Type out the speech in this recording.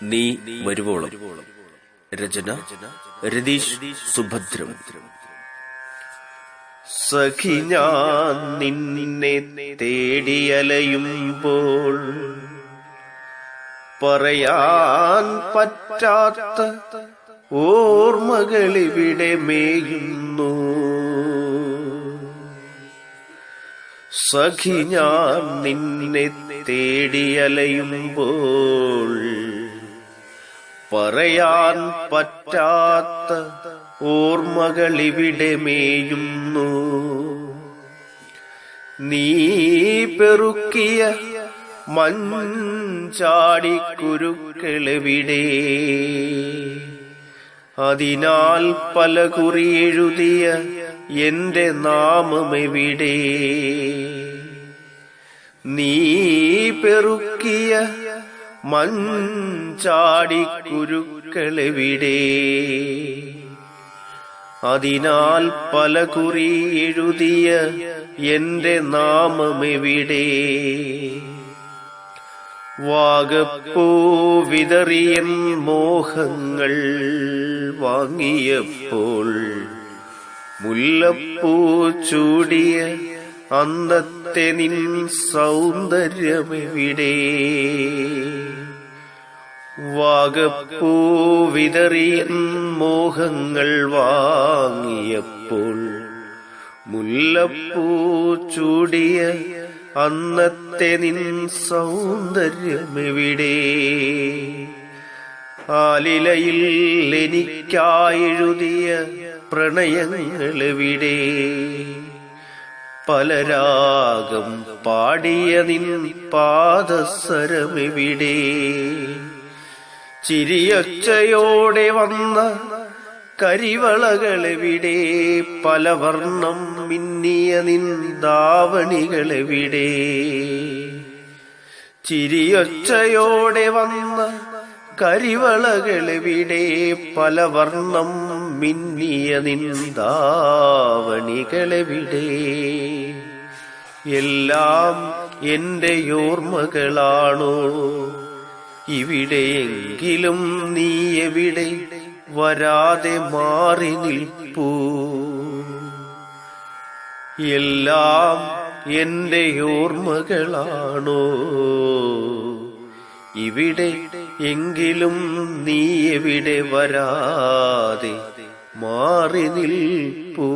നീ വരുവോളം. രചന രതീഷ് സുഭദ്രം. സഖി ഞാൻ നിന്നെ തേടിയലയുമ്പോൾ പറയാൻ പറ്റാത്ത ഓർമ്മകളിവിടെ മേയുന്നു. സഖി ഞാൻ നിന്നെ തേടിയലയുമ്പോൾ പറയാൻ പറ്റാത്ത ഓർമ്മകളിവിടെ മേയുന്നു. നീ പെറുക്കിയ മഞ്ചാടിക്കുരുക്കളെവിടെ? അതിനാൽ പല കുറി എഴുതിയ എന്റെ നാമമെവിടെ? നീ പെറുക്കിയ മഞ്ചാടിക്കുരുക്കളെവിടെ? അതിനാൽ പല കുറി എഴുതിയ എന്റെ നാമമെവിടെ? വാഗപ്പൂ വിതറിയൻ മോഹങ്ങൾ വാങ്ങിയപ്പോൾ മുല്ലപ്പൂ ചൂടിയ അന്നത്തെ നിൻ സൗന്ദര്യമെവിടെ? വാഗപ്പൂ വിതറിയൻ മോഹങ്ങൾ വാങ്ങിയപ്പോൾ മുല്ലപ്പൂ ചൂടിയ അന്നത്തെ നിൻ സൗന്ദര്യമെവിടെ? ആലിലയിൽ എനിക്കായെഴുതിയ പ്രണയങ്ങളെവിടെ? പലരാഗം പാടിയ നിൻ പാദസരമെവിടെ? ചിരിയൊച്ചയോടെ വന്ന കരിവളകളെവിടെ? പലവർണ്ണം മിന്നിയ നിൻ ധാവണികളെവിടെ? ചിരിയൊച്ചയോടെ വന്ന കരിവളകളെവിടെ? പലവർണ്ണം മിന്നിയ നിൻ ധാവണികളെവിടെ? എല്ലാം എന്റെ ഓർമ്മകളാണോ? ഇവിടെയെങ്കിലും നീ എവിടെ? വരാതെ മാറി നിൽപ്പൂ. എല്ലാം എന്റെ ഓർമ്മകളാണോ? ഇവിടെ എങ്കിലും നീ എവിടെ? വരാതെ മാറി നിൽപ്പൂ.